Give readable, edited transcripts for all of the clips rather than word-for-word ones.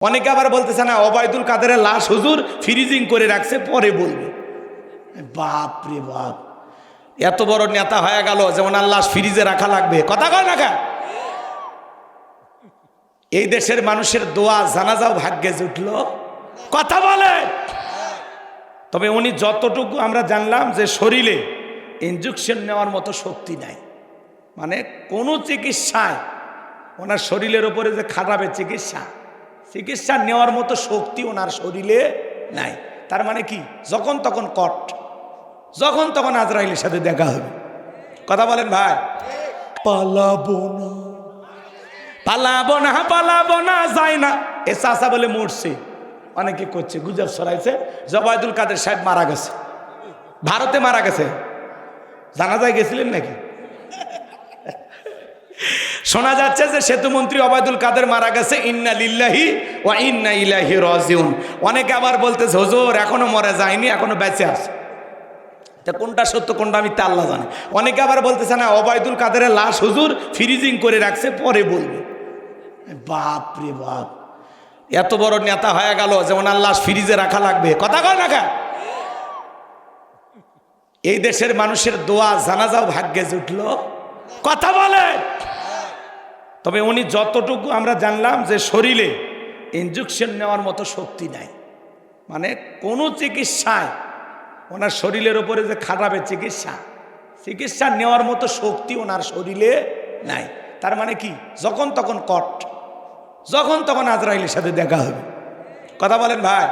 অনেকে আবার বলতেছে না ওবায়দুল কাদেরের লাশ হুজুর ফ্রিজিং করে রাখছে পরে বলবে। বাপ রে বাপ, এত বড় নেতা হয়ে গেল যে ওনার লাশ ফ্রিজে রাখা লাগবে, কথা কয় না কা? এই দেশের মানুষের দোয়া জানাজাও ভাগ্যে জুটল, কথা বলে। তবে উনি যতটুকু আমরা জানলাম যে শরীরে ইনজেকশন নেওয়ার মতো শক্তি নাই, মানে কোনো চিকিৎসায় ওনার শরীরের উপরে যে খাটাবে চিকিৎসা নেওয়ার মতো শক্তি ওনার শরীরে নাই। তার মানে কি, যখন তখন যখন তখন আজরাইলের সাথে দেখা হবে, কথা বলেন ভাই। পালাবো না যায় না, এ চাচা বলে মরছে, অনেকে করছে গুজব ছড়াইছে ওবায়দুল কাদের সাহেব মারা গেছে, ভারতে মারা গেছে। জানাজায় গেছিলেন নাকি? শোনা যাচ্ছে যে সেতুমন্ত্রী ওবায়দুল কাদের মারা গেছে, ইন্না লিল্লাহি ওয়া ইন্না ইলাইহি রাজিউন। অনেকে আবার বলতেছে হুজুর এখনো মরে যায়নি, এখনো বেঁচে আছে। তা কোনটা সত্য কোনটা আমি তা আল্লাহ জানে। অনেকে আবার বলতেছে না ওবায়দুল কাদেরের লাশ হুজুর ফ্রিজিং করে রাখছে পরে বলবে। বাপ রে বাপ, এত বড় নেতা হয়ে গেল যে ওনার লাশ ফ্রিজে রাখা লাগবে, কথা কয় না কা? এই দেশের মানুষের দোয়া জানাজাও ভাগ্যে জুটল, কথা বলে। তবে উনি যতটুকু আমরা জানলাম যে শরীরে ইনজেকশন নেওয়ার মতো শক্তি নাই, মানে কোনো চিকিৎসায় ওনার শরীরের উপরে যে খাটাবে চিকিৎসা নেওয়ার মতো শক্তি ওনার শরীরে নাই। তার মানে কি, যখন তখন আজরাইলের সাথে দেখা হবে, কথা বলেন ভাই।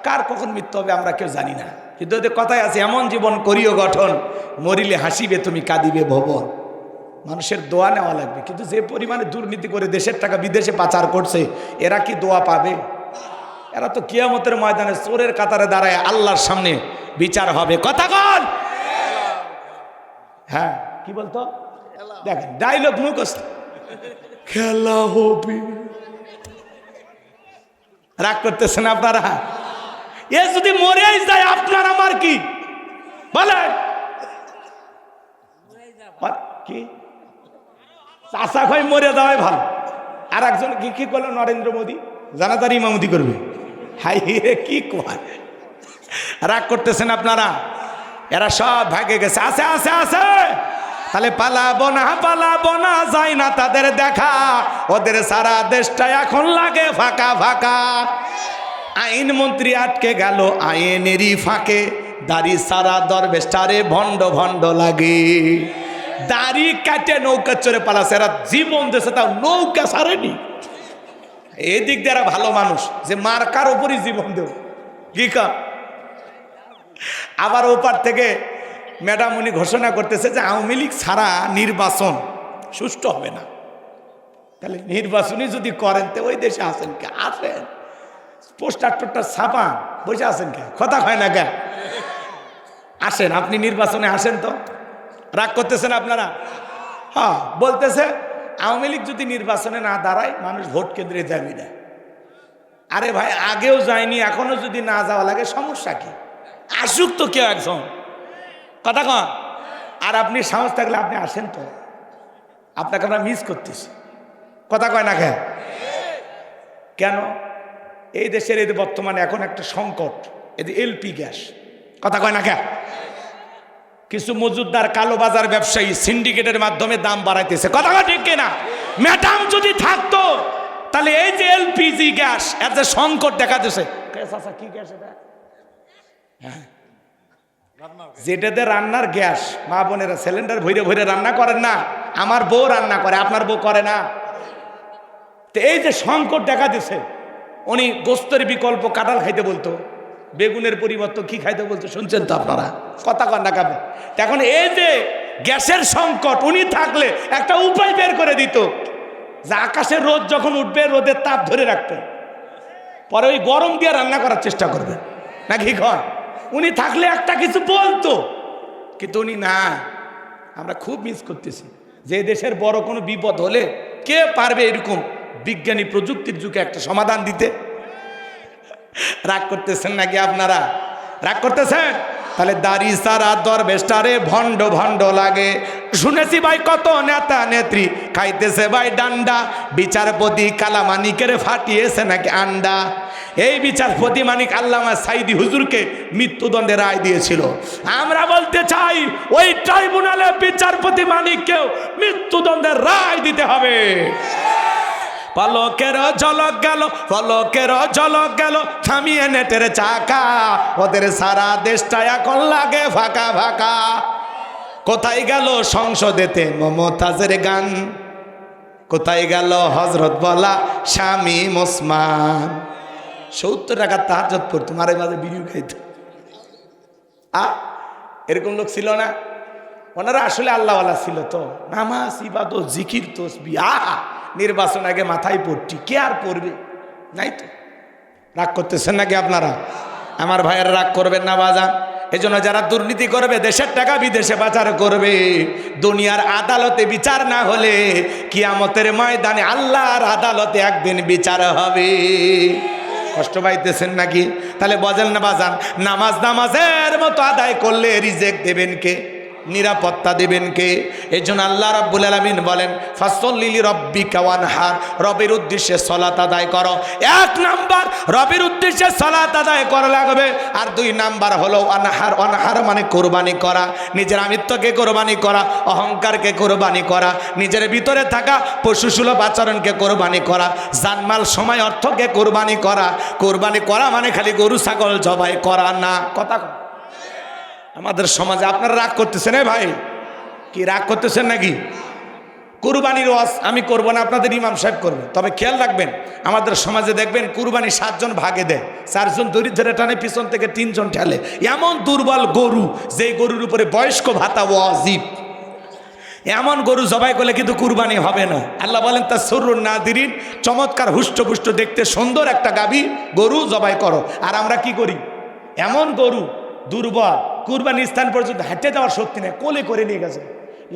কার কখন মৃত্যু হবে আমরা কেউ জানি না, কিন্তু ওদের কথায় আছে এমন জীবন করিও গঠন, মরিলে হাসিবে তুমি কাঁদিবে ভবন। মানুষের দোয়া নেওয়া লাগবে, কিন্তু যে পরিমাণে দুর্নীতি করে দেশের টাকা বিদেশে পাচার করছে, এরা কি দোয়া পাবে? এরা তো কিয়ামতের ময়দানে চোরের কাতারে দাঁড়ায় আল্লাহর সামনে বিচার হবে, কথা বল। হ্যাঁ কি বলতো, দেখেন ডায়লগ মুখস্থ, খেলা হবে। রাগ করতেছেন আপনারা? এ যদি মরেই যায় আপনার আমার কি বলে? কি চাষা খাই মরে যাওয়াই ভালো। আর একজন কি করলো, নরেন্দ্র মোদী জানাজার ইমামতি করবে। হাই রে কি কয়, রাগ করতেছেন আপনারা? এরা সব ভাগে গেছে, আছে। তাহলে পালাবো না যায় না তাদের দেখা, ওদের সারা দেশটা এখন লাগে ফাঁকা। আইন মন্ত্রী আটকে গেল আইনেরই ফাঁকে, দাড়ি সারা দরবেশটারে ভণ্ড লাগে। দাড়ি কাটে নৌকা চড়ে পালাছে, এরা জীবন দেশে তাও নৌকা সারেনি। এদিক দিয়ে এরা ভালো মানুষ যে মার্কার উপরই জীবন দেব, কি কা। আবার ওপার থেকে ম্যাডাম উনি ঘোষণা করতেছে যে আওয়ামী লীগ ছাড়া নির্বাচন সুষ্ঠু হবে না। তাহলে নির্বাচনই যদি করেন তো ওই দেশে আসেন কে? আসেন, পোস্টার ছাপা বসে আছেন কে? কথা হয় না কে? আসেন, আপনি নির্বাচনে আসেন তো। রাগ করতেছেন আপনারা? হ্যাঁ, বলতেছে আওয়ামী লীগ যদি নির্বাচনে না দাঁড়ায় মানুষ ভোট কেন্দ্রে যাবি না। আরে ভাই, আগেও যায়নি, এখনো যদি না যাওয়া লাগে সমস্যা কি? আসুক তো কেউ একজন, কথা কন। আর আপনি সাহস থাকলে আপনি আসেন তো, আপনাকে আমরা মিস করতেছি, কথা কয় না কেন? এই দেশের এই বর্তমানে এখন একটা সংকট, এই এলপি গ্যাস, কথা কয় না কিছু মজুদদার কালোবাজার ব্যবসায়ী সিন্ডিকেটের মাধ্যমে দাম বাড়াইতেছে, কথা কয় ঠিক কিনা? ম্যাডাম যদি থাকতো তাহলে এই যে এলপিজি গ্যাস এর যে সংকট দেখা দিচ্ছে, কি গ্যাস এটা? হ্যাঁ, যেটাতে রান্নার গ্যাস, মা বোনেরা সিলিন্ডার ভরে রান্না করেন না, আমার বউ রান্না করে, আপনার বউ করে না। তো এই যে সংকট দেখা দিচ্ছে, উনি গোস্তের বিকল্প কাঁঠাল খাইতে বলতো, বেগুনের পরিবর্তন কি খাইতে বলতো, শুনছেন তো আপনারা, কথা কন না কাবে। এখন এই যে গ্যাসের সংকট, উনি থাকলে একটা উপায় বের করে দিত যে আকাশের রোদ যখন উঠবে রোদের তাপ ধরে রাখতেন, পরে ওই গরম দিয়ে রান্না করার চেষ্টা করবেন, নাকি কন? উনি থাকলে একটা কিছু বলতো, কিন্তু উনি না। আমরা খুব মিস করতেছি যে দেশের বড় কোনো বিপদ হলে কে পারবে এরকম বিজ্ঞানী প্রযুক্তির যুগে একটা সমাধান দিতে? রাগ করতেছেন নাকি আপনারা? রাগ করতেছেন? তাহলে দাড়ি সারা দরবেশটারে ভণ্ড লাগে, শুনেছি ভাই কত নেতা নেত্রী খাইতেছে ভাই ডান্ডা, বিচারপতি কালামানিকের ফাটিয়েছে নাকি আন্ডা। এই বিচারপতি মানিক আল্লামা সাইদি হুজুরকে মৃত্যুদণ্ডের রায় দিয়েছিল। আমরা বলতে চাই ওই ট্রাইব্যুনালে বিচারপতি মানিককেও মৃত্যুদণ্ডের রায় দিতে হবে। পলকের ঝলক গেল, পলকের ঝলক গেল, থামিয়ে নেটের চাকা, ওদের সারা দেশটা এখন লাগে ফাঁকা ফাঁকা। কোথায় গেল সংসদেতে মমতাজের গান, কোথায় গেল হজরত বলা স্বামী ওসমান। 70 টাকা তাহাজ্জুদ পড়তো, মারে মাঝে বিড়িও খাইতো। এরকম লোক ছিল না? ওনারা আসলে আল্লাহওয়ালা ছিল তো। নামাজ ইবাদত জিকির তসবিহ নির্বাচন আগে মাথায় পড়ছি, কে আর পড়বে? নাই তো। রাগ করতেছেন নাকি আপনারা? আমার ভাইয়েরা রাগ করবেন না বাজান। এজন্য যারা দুর্নীতি করবে, দেশের টাকা বিদেশে পাচার করবে, দুনিয়ার আদালতে বিচার না হলে কিয়ামতের ময়দানে আল্লাহর আদালতে একদিন বিচার হবে। কষ্ট পাইতেছেন নাকি? তাহলে বলেন না বাজান, নামাজ নামাজের মতো আদায় করলে রিজেক্ট দেবেন কে? নিরাপত্তা দেবেন কে? এই জন্য আল্লাহ রাব্বুল আলামিন বলেন ফাসল্লি লিরাব্বিকা ওয়ানহার, রবের উদ্দেশ্যে সালাত আদায় করো। 1 নাম্বার রবের উদ্দেশ্যে সালাত আদায় করা লাগবে। আর 2 নাম্বার হলো ওয়ানহার। ওয়ানহার মানে কোরবানি করা, নিজের আমিত্বকে কোরবানি করা, অহংকারকে কোরবানি করা, নিজের ভিতরে থাকা পশুসুলভ আচরণকে কোরবানি করা, জানমাল সময় অর্থকে কোরবানি করা। কোরবানি করা মানে খালি গরু ছাগল জবাই করা না। কথা আমাদের সমাজে আপনারা রাগ করতেছেন ভাই, কি রাগ করতেছেন নাকি? কুরবানির ওয়াজ আমি করবো না, আপনাদের ইমাম সাহেব করবে। তবে খেয়াল রাখবেন, আমাদের সমাজে দেখবেন কুরবানি 7 জন ভাগে দেয়, 4 জন দড়ি ধরে টানে, পিছন থেকে 3 জন ঠেলে। এমন দুর্বল গরু, যেই গরুর উপরে বয়স্ক ভাতা ওয়াজিব, এমন গরু জবাই করলে কিন্তু কুরবানি হবে না। আল্লাহ বলেন তাসরুন নাদিরিন, চমৎকার হুষ্টপুষ্ট দেখতে সুন্দর একটা গাভী গরু জবাই করো। আর আমরা কি করি? এমন গরু দুর্বল, কুরবানির স্থান পর্যন্ত হেঁটে যাওয়ার শক্তি নেই, কোলে করে নিয়ে গেছে।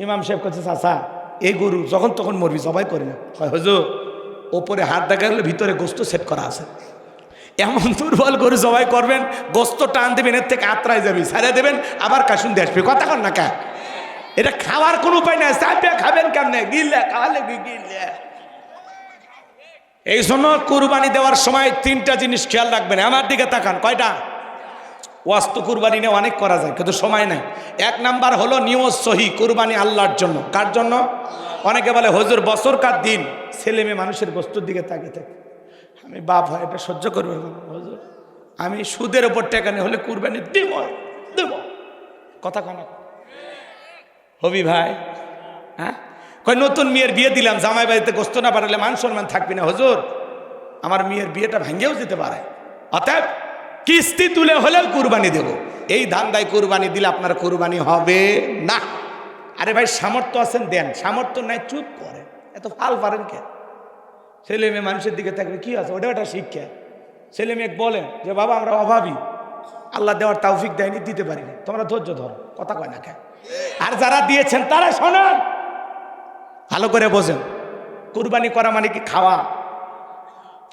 ইমাম সাহেব কাছে চাচা এই গরু যখন তখন মরবি, জবাই করি না। হয় হুজুর, ওপরে হাত দেখা গেলে ভিতরে গোস্ত সেট করা আছে। এমন দুর্বল গরু জবাই করবেন, গোস্ত টান দেবেন, এর থেকে আত্রায় যাবি, ছাড়িয়ে দেবেন, আবার কাশুন দিয়ে আসবে। কথা কন না কা? এটা খাওয়ার কোনো উপায় নাই, চাপিয়ে খাবেন কেমনে? গিলে খাওয়ালে গিলে। এই জন্য কুরবানি দেওয়ার সময় 3টা জিনিস খেয়াল রাখবেন। আমার দিকে তাকান, কয়টা? ওয়াস্তু কুরবানি নিয়ে অনেক করা যায়, কিন্তু সময় নাই। 1 নাম্বার হলো নিয়ত সহি, কুরবানি আল্লাহর জন্য। কার জন্য? অনেকে বলে হুজুর বছরকার দিন ছেলে মেয়ে মানুষের বস্তুর দিকে তাকিয়ে থাকে। আমি বাপ হয় এটা সহ্য করবো না হুজুর, আমি সুদের ওপর টাকা নিয়ে হলে কুরবানি দেব দেব। কথা কনা হবি ভাই? হ্যাঁ, কয় নতুন মেয়ের বিয়ে দিলাম, জামাই বাড়িতে গোস্ত না পাঠালে মান সম্মান থাকবি না। হুজুর আমার মেয়ের বিয়েটা ভাঙ্গেও যেতে পারে, অতএব কিস্তি তুলে হলেও কুরবানি দেব। এই ধান্দায় কুরবানি দিলে আপনার কুরবানি হবে না। আরে ভাই সামর্থ্য আছেন দেন, সামর্থ্য নাই চুপ করেন, এত ফাল পারেন কে? ছেলে মেয়ে মানুষের দিকে থাকবে কি আছে, ওটা একটা শিক্ষা। ছেলে মেয়ে বলেন যে বাবা আমরা অভাবী, আল্লাহ দেওয়ার তৌফিক দেয়নি, দিতে পারিনি, তোমরা ধৈর্য ধরো। কথা কয় না কে? আর যারা দিয়েছেন তারা শোনান, ভালো করে বোঝেন। কুরবানি করা মানে কি? খাওয়া।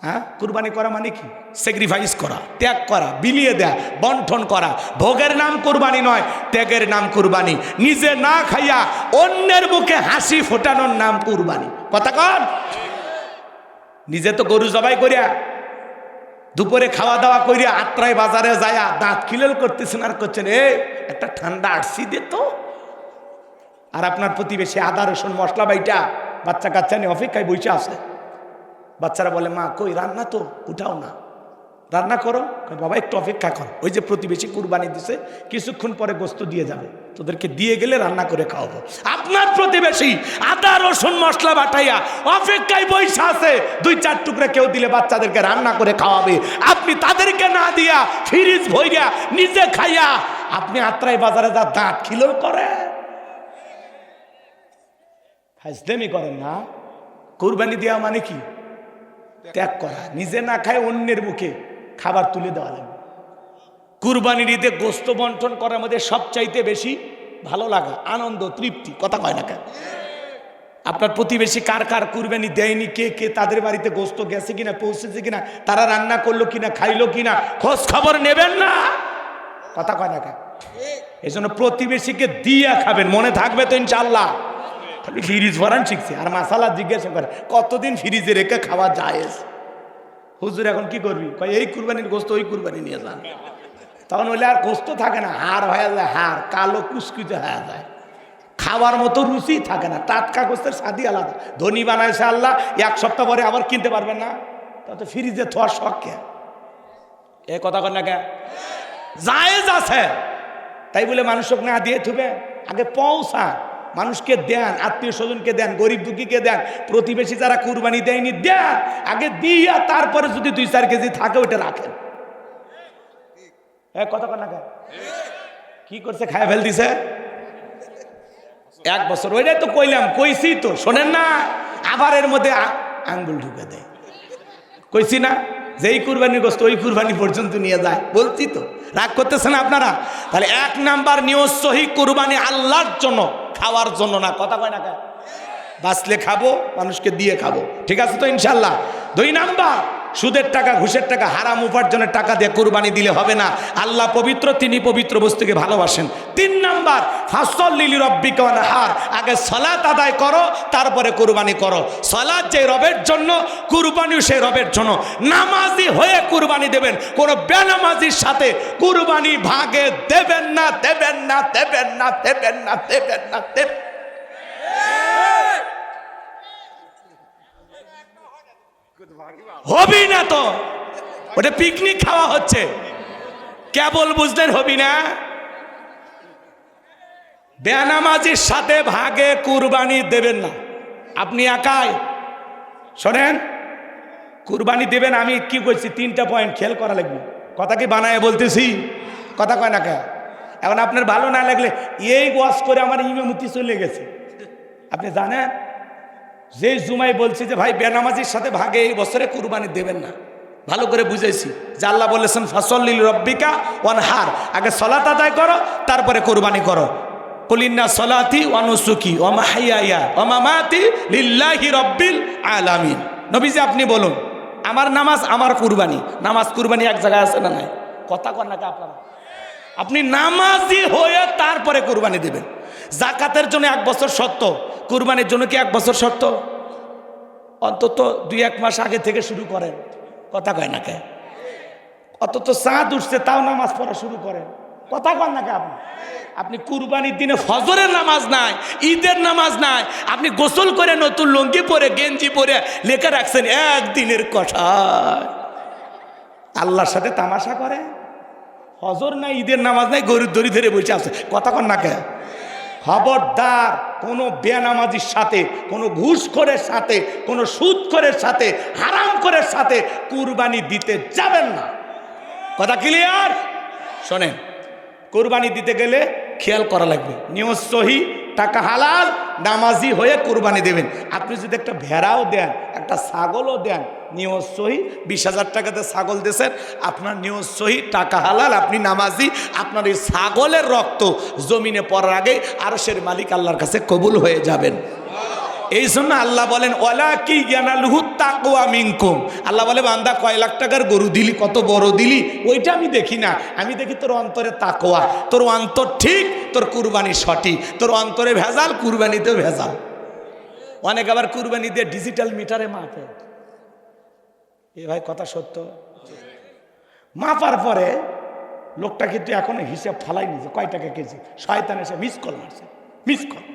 হ্যাঁ, কুরবানি করা মানে কি? স্যাক্রিফাইস করা, ত্যাগ করা, বিলিয়ে দেয়া, বন্টন করা। ভোগের নাম কুরবানি নয়, ত্যাগের নাম কুরবানি। নিজে না খাইয়া অন্যের মুখে হাসি ফোটানোর নাম কুরবানি। কথা কন? নিজে তো গরু জবাই করিয়া দুপুরে খাওয়া দাওয়া করিয়া আত্রায় বাজারে যায়া দাঁত খিলেল করতেছেন আর করছেন একটা ঠান্ডা আরসি দে তো। আর আপনার প্রতিবেশী আদা রসুন মশলা বাইটা বাচ্চা কাচ্চা নিয়ে অপেক্ষায় বসে আছে। বাচ্চারা বলে মা কই রান্না তো উঠাও না, রান্না করো। বাবা একটু অপেক্ষা কর, ওই যে প্রতিবেশী কুরবানি দিছে, কিছুক্ষণ পরে গোস্ত দিয়ে যাবে, তোদেরকে দিয়ে গেলে রান্না করে খাওয়াবো। আপনার প্রতিবেশী আদা রসুন মশলা বাটাইয়া অপেক্ষায় বসে আছে, 2-4 টুকরা কেউ দিলে বাচ্চাদেরকে রান্না করে খাওয়াবে। আপনি তাদেরকে না দিয়া ফ্রিজ ভইরা নিজে খাইয়া আপনি আত্রাই বাজারে যা দাঁত খিলেও করে ফাজলামি করেন না। কুরবানি দেওয়া মানে কি? ত্যাগ করা। নিজে না খায় অন্যের মুখে খাবার তুলে দেওয়া লাগবে। কুরবানির ঈদে গোস্ত বন্টন করার মধ্যে সবচাইতে বেশি ভালো লাগা, আনন্দ, তৃপ্তি। কথা কয় না কেন? আপনার প্রতিবেশী কার কার কুরবানি দেয়নি, কে কে তাদের বাড়িতে গোস্ত গেছে কিনা, পৌঁছেছে কিনা, তারা রান্না করলো কিনা, খাইলো কিনা, খোঁজ খবর নেবেন না? কথা কয় না কেন? এই জন্য প্রতিবেশীকে দিয়া খাবেন, মনে থাকবে তো ইনশাল্লাহ। খালি ফ্রিজ ভরান শিখছে আর মাসালা জিজ্ঞাসা করে কতদিন ফ্রিজে রেখে খাওয়া যায়। হুজুর এখন কি করবি? কয় এই কুরবানির গোস্ত ওই কুরবানি নিয়ে যান। তখন বললে আর গোস্ত থাকে না, হাড় হয়ে যায়, হাড় কালো কুচকুচে হয়ে যায়, খাওয়ার মতো রুচি থাকে না। টাটকা গোস্তের স্বাদই আলাদা। ধনী বানাইছে আল্লাহ, এক সপ্তাহ পরে আবার কিনতে পারবেন না, তাতে ফ্রিজে থোয়ার শখ কে? এ কথা কর না কে? জায়েজ আছে তাই বলে মানুষকে না দিয়ে থুবে? আগে পৌঁছা, মানুষকে দেন, আত্মীয় স্বজনকে দেন, গরিব দুঃখীকে দেন, প্রতিবেশী যারা কুরবানি দেয়নি দেন, আগে দিয়া তারপরে যদি 2-4 কেজি থাকে ওইটা রাখেন। কথা কর না কে? কি করছে? খায় ফেল দিছে 1 বছর। ওইটাই তো কইলাম, কইছি তো, শোনেন না? আবার এর মধ্যে আঙ্গুল ঢুকে দেয়। কইছি না যেই কুরবানির গোস্ত ওই কুরবানি পর্যন্ত নিয়ে যায়, বলছি তো। রাগ করতেছেন আপনারা? তাহলে 1 নাম্বার নিয়ত সহি, কুরবানি আল্লাহর জন্য, খাওয়ার জন্য না। কথা কয় না কে? বাঁচলে খাবো, মানুষকে দিয়ে খাবো, ঠিক আছে তো ইনশাল্লাহ। 2 নাম্বার, সুদের টাকা, ঘুষের টাকা, হারাম উপার্জনের টাকা দিয়ে কুরবানি দিলে হবে না। আল্লাহ পবিত্র, তিনি পবিত্র বস্তুকে ভালোবাসেন। 3 নাম্বার, ফাসল্লি লিরাব্বিকা ওয়ানহার, আগে সালাত আদায় করো তারপরে কুরবানি করো। সালাত যে রবের জন্য, কুরবানিও সেই রবের জন্য। নামাজি হয়ে কুরবানি দেবেন, কোনো বেনামাজির সাথে কুরবানি ভাগে দেবেন না, দেবেন না, দেবেন না, দেবেন না, দেবেন না, দেবেন। হবি না তো, ওটা পিকনিক খাওয়া হচ্ছে, কেবল বুঝলেন? হবি না। বেনামাজির সাথে ভাগে কুরবানি দেবেন না। আপনি একাই শোনেন, কুরবানি দেবেন। আমি কি করছি 3টা পয়েন্ট খেয়াল করা লাগবে। কথা কি বানায় বলতেছি? কথা কয় না কে? এখন আপনার ভালো না লাগলে এই ওয়াজ করে আমার ইমামতি চলে গেছে। আপনি জানেন যে জুমাই বলছি যে ভাই বেনামাজির সাথে ভাগে এই বছরে কুরবানি দেবেন না, ভালো করে বুঝাইছি যে আল্লাহ বলেছেন ফাসল্লি লিরাব্বিকা ওয়ানহার, আগে সালাত আদায় করো তারপরে কুরবানি করো। কুলিন্না সলাতি ওয়া নুসুকি ওয়া মাহইয়ায়া ওয়া মামাতি লিল্লাহি রাব্বিল আলামিন। নবীজি আপনি বলুন, আমার নামাজ আমার কুরবানি। নামাজ কুরবানি এক জায়গায় আছে না নাই? কথা কর না কে আপনারা? আপনি নামাজি হয়ে তারপরে কুরবানি দেবেন। জাকাতের জন্য 1 বছর শর্ত, কুরবানির জন্য কি 1 বছর শর্ত? অন্তত 2-1 মাস আগে থেকে শুরু করেন। কথা কয় না কে? অন্তত চাঁদ উঠছে তাও নামাজ পড়া শুরু করেন। কথা কন না কে? আপনি কুরবানির দিনে ফজরের নামাজ নাই, ঈদের নামাজ নাই, আপনি গোসল করে নতুন লুঙ্গি পরে গেঞ্জি পরে লেখা রাখছেন একদিনের কথা, আল্লাহর সাথে তামাশা করে। ফজর নাই, ঈদের নামাজ নাই, গরুর দড়ি ধরে বসে আছে। কথা কন না কে? খবরদার, কোনো বেনামাজির সাথে, কোনো ঘুষখোরের সাথে, কোনো সুদখোরের সাথে, হারামখোরের সাথে কুরবানি দিতে যাবেন না। কথা ক্লিয়ার? শোনেন, কুরবানি দিতে গেলে খেয়াল করা লাগবে, নিয়ত সহি, টাকা হালাল, নামাজি হয়ে কুরবানি দেবেন। আপনি যদি একটা ভেড়াও দেন, একটা ছাগলও দেন, নিয়ত সহি, 20,000 টাকাতে ছাগল দিয়েছেন, আপনার নিয়ত সহি, টাকা হালাল, আপনি নামাজি, আপনার এই ছাগলের রক্ত জমিনে পড়ার আগে আরশের মালিক আল্লাহর কাছে কবুল হয়ে যাবেন। এই জন্য আল্লাহ বলেন ওয়ালা কি ইয়ানালুহু তাকওয়া মিনকুম। আল্লাহ বলে বান্দা কয় লাখ টাকার গরু দিলি, কত বড় দিলি, ওইটা আমি দেখি না, আমি দেখি তোর অন্তরে তাকওয়া। তোর অন্তর ঠিক, তোর কুরবানি সঠিক। তোর অন্তরে ভেজাল, কুরবানিতেও ভেজাল। অনেক আবার কুরবানি দিয়ে ডিজিটাল মিটারে মাপে। এ ভাই কথা সত্য। মাপার পরে লোকটা কিন্তু এখন হিসাব ফালাই নিয়েছে, কয় টাকা কেজি। শয়তান এসে মিস কল মারছে, মিস কল।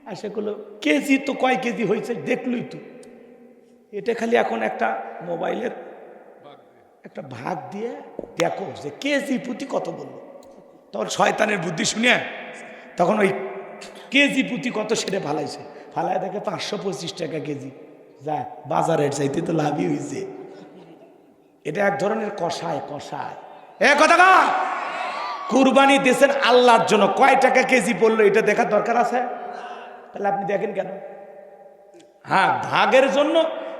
আর সেগুলো কেজি তো কয় কেজি হয়েছে দেখলই তো। এটা খালি এখন একটা মোবাইলের একটা ভাগ দিয়ে দেখো যে কেজি প্রতি কত বললো। তখন শয়তানের বুদ্ধি শুনে তখন ওই কেজি প্রতি কত সেটা ফালাইছে, ফালায় দেখে 525 টাকা কেজি। যা, বাজারের চাইতে তো লাভই হয়েছে। এটা এক ধরনের কষায় কষায়। এ কথা না, কুরবানি দিয়েছেন আল্লাহর জন্য, কয় টাকা কেজি পড়লো এটা দেখার দরকার আছে? তাহলে আপনি দেখেন কেন? হ্যাঁ, ভাগের জন্য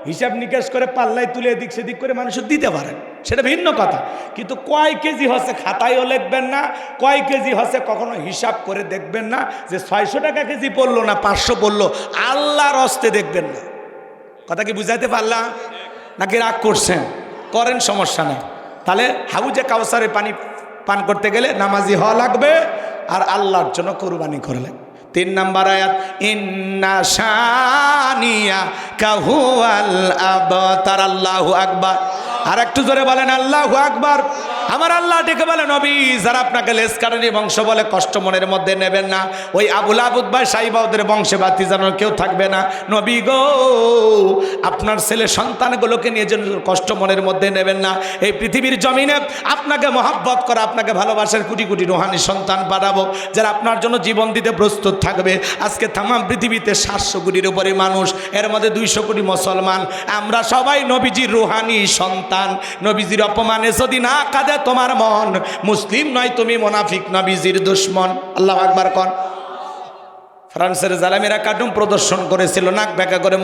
হিসাব নিকাশ করে পাল্লাই তুলে এদিক সেদিক করে মানুষের দিতে পারেন, সেটা ভিন্ন কথা। কিন্তু কয় কেজি হচ্ছে খাতায়ও লিখবেন না, কয় কেজি হচ্ছে কখনো হিসাব করে দেখবেন না যে 600 টাকা কেজি পড়লো না 500 পড়লো, আল্লাহর হস্তে দেখবেন না। কথা কি বুঝাইতে পারলাম? নাকি রাগ করছেন? করেন, সমস্যা নেই। তাহলে হাউজে কাউসারে পানি পান করতে গেলে নামাজি হওয়া লাগবে আর আল্লাহর জন্য কোরবানি করা লাগবে। 3 নম্বর আয়াত, ইন্না শানিয়া কাহুয়াল আবতার। আল্লাহু আকবার। আর একটু জোরে বলেন আল্লাহু আকবার। আমার আল্লাহ ডেকে বলে, নবী যারা আপনাকে লেসকারণী বংশ বলে কষ্ট মনের মধ্যে নেবেন না। ওই আবুল আবুদ ভাই সাইবাউদের বংশে বাতি জানার কেউ থাকবে না। নবী গো, আপনার ছেলে সন্তানগুলোকে নিয়ে যেন কষ্ট মনের মধ্যে নেবেন না। এই পৃথিবীর জমিনে আপনাকে মহাব্বত করা, আপনাকে ভালোবাসার কোটি কোটি রুহানি সন্তান পাঠাবো যারা আপনার জন্য জীবন দিতে প্রস্তুত থাকবে। আজকে তাম পৃথিবীতে 700 কোটির উপরে মানুষ, এর মধ্যে 200 কোটি মুসলমান। আমরা সবাই নবীজির রুহানি সন্তান। নবীজির অপমানে যদি না কাঁদে তোমার মন, মুসলিম নয় তুমি মুনাফিক, নবীজির দুশমন। আল্লাহু আকবার কোন। ফ্রান্সের জালেমেরা কার্টুন প্রদর্শন করেছিল, নাক বেঁকা করে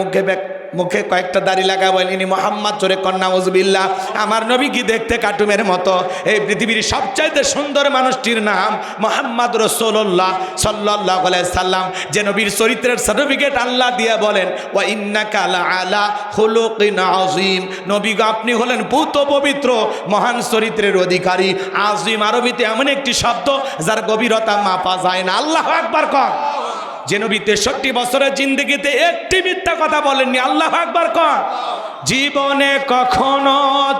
মুখে কয়েকটা দাড়ি লাগা বলেন ইনি মোহাম্মদ, চোরে কন্যা উজবিল্লাহ। আমার নবী কি দেখতে কার্টুনের মতো? এই পৃথিবীর সবচাইতে সুন্দর মানুষটির নাম মোহাম্মদ রাসূলুল্লাহ সাল্লাল্লাহু আলাইহি সাল্লাম। যে নবীর চরিত্রের সার্টিফিকেট আল্লাহ দিয়ে বলেন ওয়া ইন্নাকা লাআলা খুলুকিন আযীম। নবী গো, আপনি হলেন পূত পবিত্র মহান চরিত্রের অধিকারী। আযীম আরবিতে এমন একটি শব্দ যার গভীরতা মাপা যায় না। আল্লাহু আকবার কর। যে নবী 63 বছরের জিন্দেগিতে একটি মিথ্যা কথা বলেননি। আল্লাহু আকবার কর। জীবনে কখনো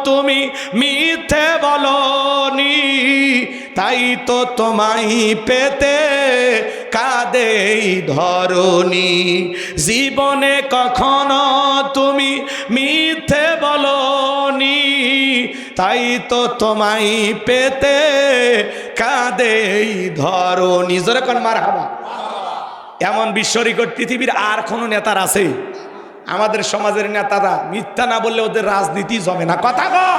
তুমি মিথ্যে বলনি, তাই তো তোমায় পেতে কাঁদে ধরনি। জীবনে কখনো তুমি মিথ্যে বলনি, তাই তো তোমায় পেতে কাঁদে ধরনি। জোরে কোন মারহাবা। এমন বিশ্ব রেকর্ড পৃথিবীর আর কোন নেতার আছে? আমাদের সমাজের নেতারা মিথ্যা না বললে ওদের রাজনীতি জমে না। কথা কও।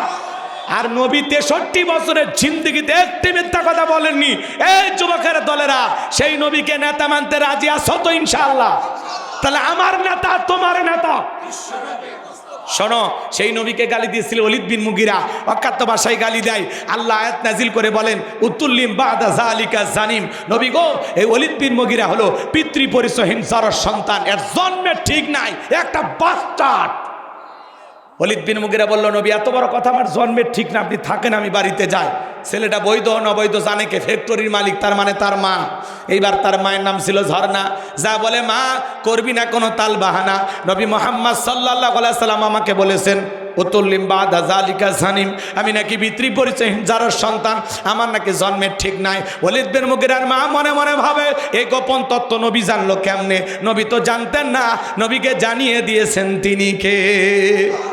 আর নবী 63 বছরের জিন্দেগিতে একটি মিথ্যা কথা বলেননি। এই যুবকের দলেরা, সেই নবীকে নেতা মানতে রাজি আছো তো ইনশাআল্লাহ? তাহলে আমার নেতা তোমার নেতা। শোনো, সেই নবীকে গালি দিয়েছিল ওলীদ বিন মুগীরা, অকাত্য ভাষায় গালি দেয়। আল্লাহ আয়াত নাজিল করে বলেন উতুল্লিম বাদা যালিকা জানিম। নবী গো, এই ওলীদ বিন মুগীরা হলো পিতৃ পরিচয়হীন জারর সন্তান, এর জন্মের ঠিক নাই, একটা বাস্টার্ড। ওলীদ বিন মুগীরা বলল, নবী এত বড় কথা, আমার জন্মের ঠিক না, আপনি থাকেন, আমি বাড়িতে যাই। ছেলেটা বৈধ অবৈধ জানে কে? ফ্যাক্টরির মালিক, তার মানে তার মা। এইবার তার মায়ের নাম ছিল ঝর্ণা। যা বলে, মা করবি না কোনো তাল বাহানা, নবী মুহাম্মদ সাল্লাল্লাহু আলাইহি সাল্লাম আমাকে বলেছেন উতুল্লিম বাদা যালিকা জানিম, আমি নাকি পিতৃ পরিচয়হীন জারর সন্তান, আমার নাকি জন্মের ঠিক নাই। ওলীদ বিন মুগীরার মা মনে মনে ভাবে, এই গোপন তত্ত্ব নবী জানলো কেমনে? নবী তো জানতেন না, নবীকে জানিয়ে দিয়েছেন তিনি কে।